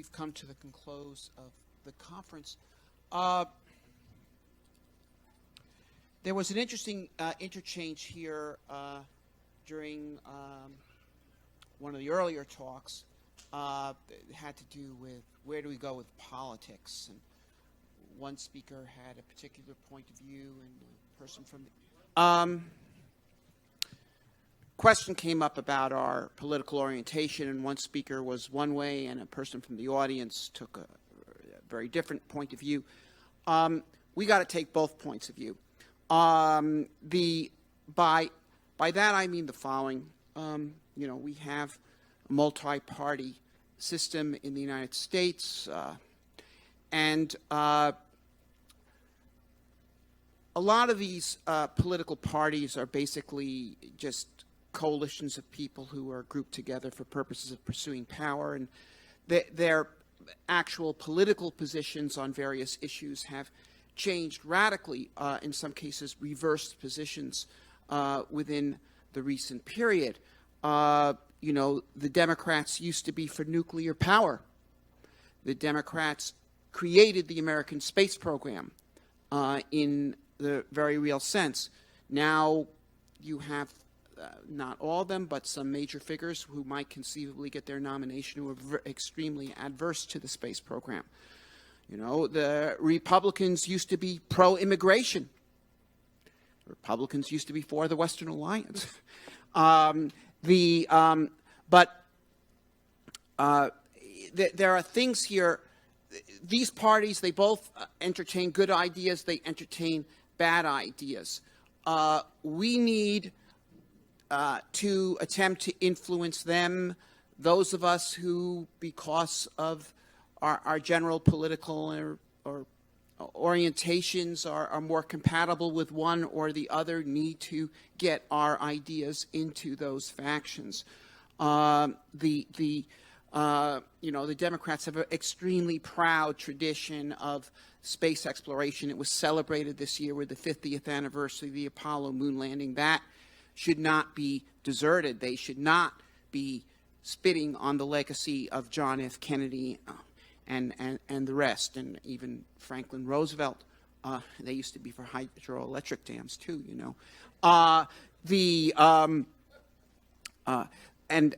we've come to the close of the conference. There was an interesting interchange here during one of the earlier talks that had to do with where do we go with politics. And one speaker had a particular point of view, and the person from the question came up about our political orientation, and one speaker was one way, and a person from the audience took a very different point of view. We got to take both points of view. By that I mean the following. We have a multi-party system in the United States, and a lot of these political parties are basically just coalitions of people who are grouped together for purposes of pursuing power, and their actual political positions on various issues have changed radically, in some cases reversed positions within the recent period. The Democrats used to be for nuclear power. The Democrats created the American space program in the very real sense. Now you have not all of them, but some major figures who might conceivably get their nomination who are extremely adverse to the space program. The Republicans used to be pro-immigration. Republicans used to be for the Western Alliance. There are things here. These parties, they both entertain good ideas. They entertain bad ideas. We need to attempt to influence them, those of us who, because of our general political or orientations are more compatible with one or the other, need to get our ideas into those factions. The Democrats have an extremely proud tradition of space exploration. It was celebrated this year with the 50th anniversary of the Apollo moon landing. That should not be deserted. They should not be spitting on the legacy of John F. Kennedy and the rest, and even Franklin Roosevelt. They used to be for hydroelectric dams too, and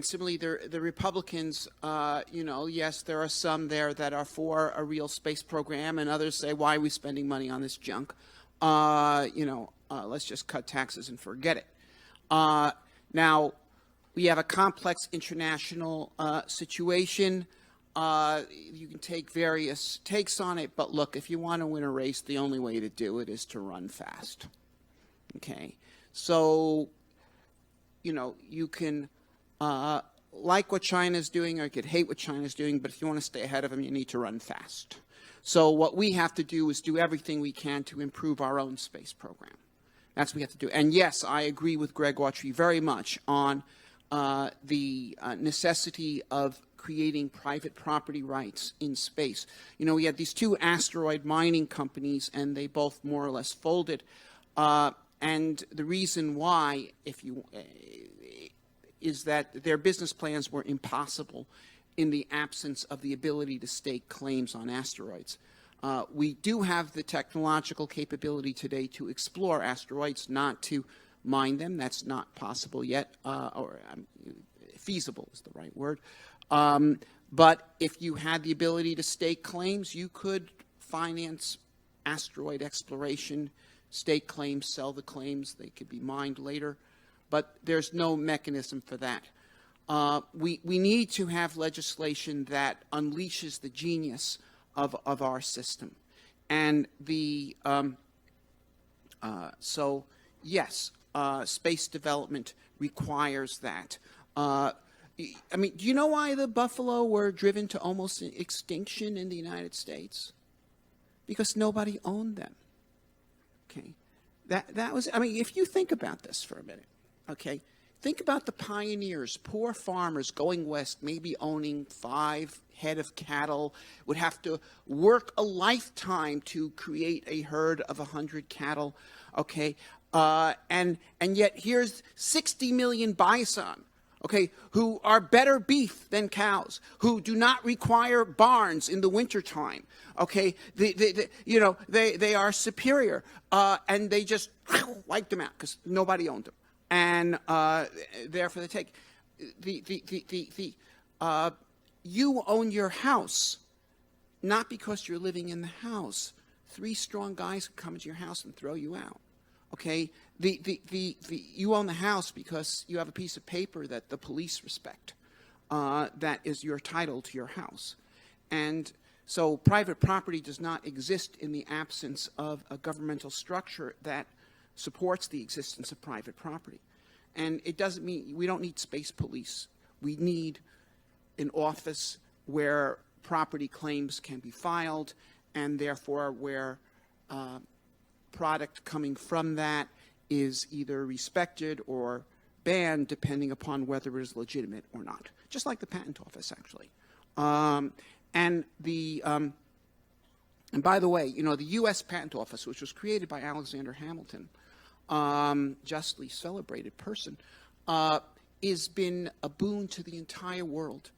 similarly, the Republicans, yes, there are some there that are for a real space program, and others say, why are we spending money on this junk? Let's just cut taxes and forget it. Now, we have a complex international situation. You can take various takes on it, but look, if you want to win a race, the only way to do it is to run fast. Okay? So, you can like what China's doing, or you could hate what China's doing, but if you want to stay ahead of them, you need to run fast. So what we have to do is do everything we can to improve our own space program. That's what we have to do. And yes, I agree with Greg Autry very much on the necessity of creating private property rights in space. We had these two asteroid mining companies, and they both more or less folded. And the reason why, is that their business plans were impossible in the absence of the ability to stake claims on asteroids. We do have the technological capability today to explore asteroids, not to mine them. That's not possible yet, feasible is the right word. But if you had the ability to stake claims, you could finance asteroid exploration, stake claims, sell the claims. They could be mined later. But there's no mechanism for that. We need to have legislation that unleashes the genius of our system. And so yes, space development requires that. Do you know why the buffalo were driven to almost extinction in the United States? Because nobody owned them. Okay, that was. If you think about this for a minute, okay, think about the pioneers, poor farmers going west, maybe owning 5 head of cattle, would have to work a lifetime to create a herd of 100 cattle. Okay, and yet here's 60 million bison. okay, who are better beef than cows, who do not require barns in the wintertime, okay? They are superior, and they just wiped them out because nobody owned them. And there for the take. You own your house, not because you're living in the house. 3 strong guys could come into your house and throw you out. Okay, you own the house because you have a piece of paper that the police respect. That is your title to your house, and so private property does not exist in the absence of a governmental structure that supports the existence of private property. And it doesn't mean we don't need space police. We need an office where property claims can be filed, and therefore where product coming from that is either respected or banned depending upon whether it is legitimate or not. Just like the patent office, actually. And by the way, the U.S. Patent Office, which was created by Alexander Hamilton, justly celebrated person, has been a boon to the entire world.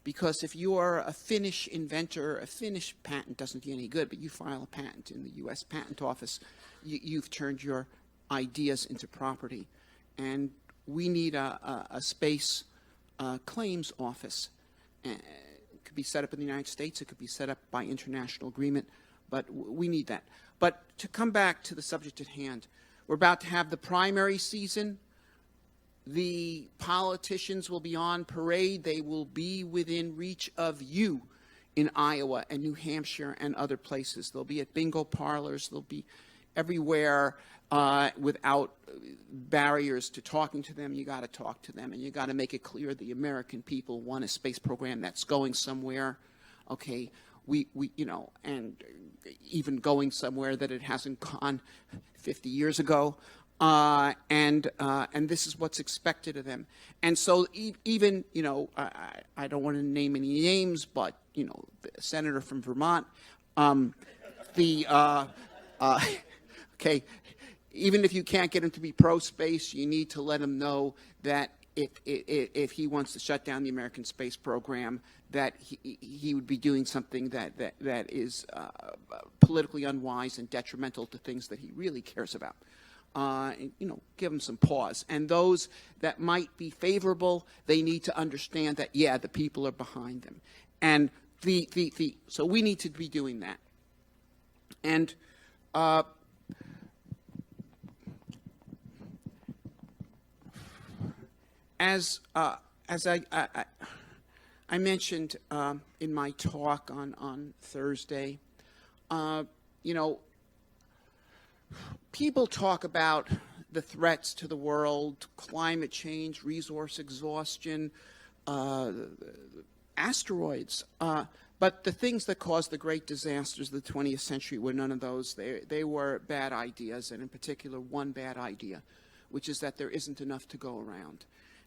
Because if you are a Finnish inventor, a Finnish patent doesn't do you any good, but you file a patent in the U.S. Patent Office, you've turned your ideas into property. And we need a space claims office. It could be set up in the United States. It could be set up by international agreement, but we need that. But to come back to the subject at hand, we're about to have the primary season. The politicians will be on parade. They will be within reach of you in Iowa and New Hampshire and other places. They'll be at bingo parlors. They'll be everywhere without barriers to talking to them. You got to talk to them, and you got to make it clear the American people want a space program that's going somewhere. Okay, and even going somewhere that it hasn't gone 50 years ago. And this is what's expected of them. And so even, I don't want to name any names, but, the senator from Vermont, okay, even if you can't get him to be pro-space, you need to let him know that if he wants to shut down the American space program, that he would be doing something that is politically unwise and detrimental to things that he really cares about. Give them some pause. And those that might be favorable, they need to understand that, yeah, the people are behind them. And so we need to be doing that. And as I mentioned in my talk on Thursday, people talk about the threats to the world, climate change, resource exhaustion, asteroids. But the things that caused the great disasters of the 20th century were none of those. They were bad ideas, and in particular one bad idea, which is that there isn't enough to go around.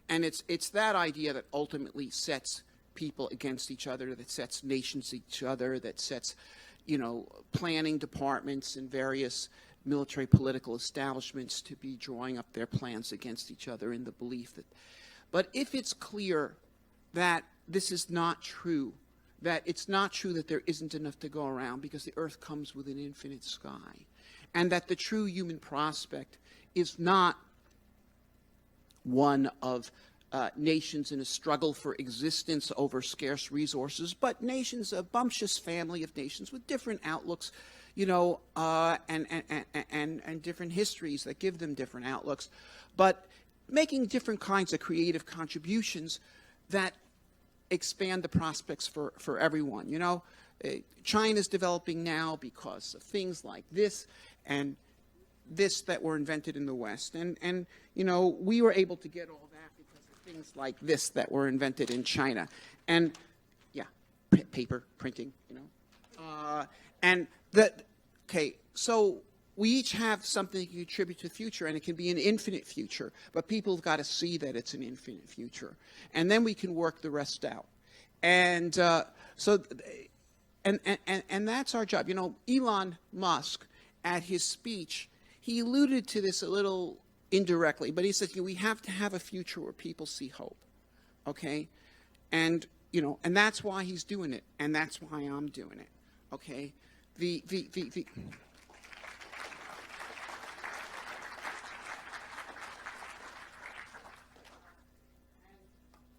And it's that idea that ultimately sets people against each other, that sets nations each other, that sets, planning departments and various military political establishments to be drawing up their plans against each other in the belief that. But if it's clear that this is not true, that it's not true that there isn't enough to go around because the earth comes with an infinite sky, and that the true human prospect is not one of nations in a struggle for existence over scarce resources, but nations, a bumptious family of nations with different outlooks, and different histories that give them different outlooks, but making different kinds of creative contributions that expand the prospects for everyone. China's developing now because of things like this and this that were invented in the West. And we were able to get all that because of things like this that were invented in China. And, yeah, paper, printing, so we each have something to contribute to the future, and it can be an infinite future, but people have got to see that it's an infinite future. And then we can work the rest out. And and that's our job. Elon Musk, at his speech, he alluded to this a little indirectly, but he said, we have to have a future where people see hope. okay? And, you know, and that's why he's doing it, and that's why I'm doing it, okay?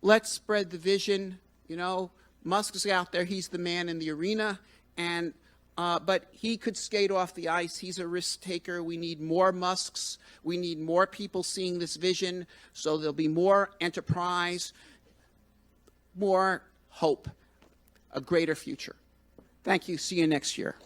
Let's spread the vision. You know, Musk is out there. He's the man in the arena. And, but he could skate off the ice. He's a risk taker. We need more Musks. We need more people seeing this vision. So there'll be more enterprise, more hope, a greater future. Thank you. See you next year.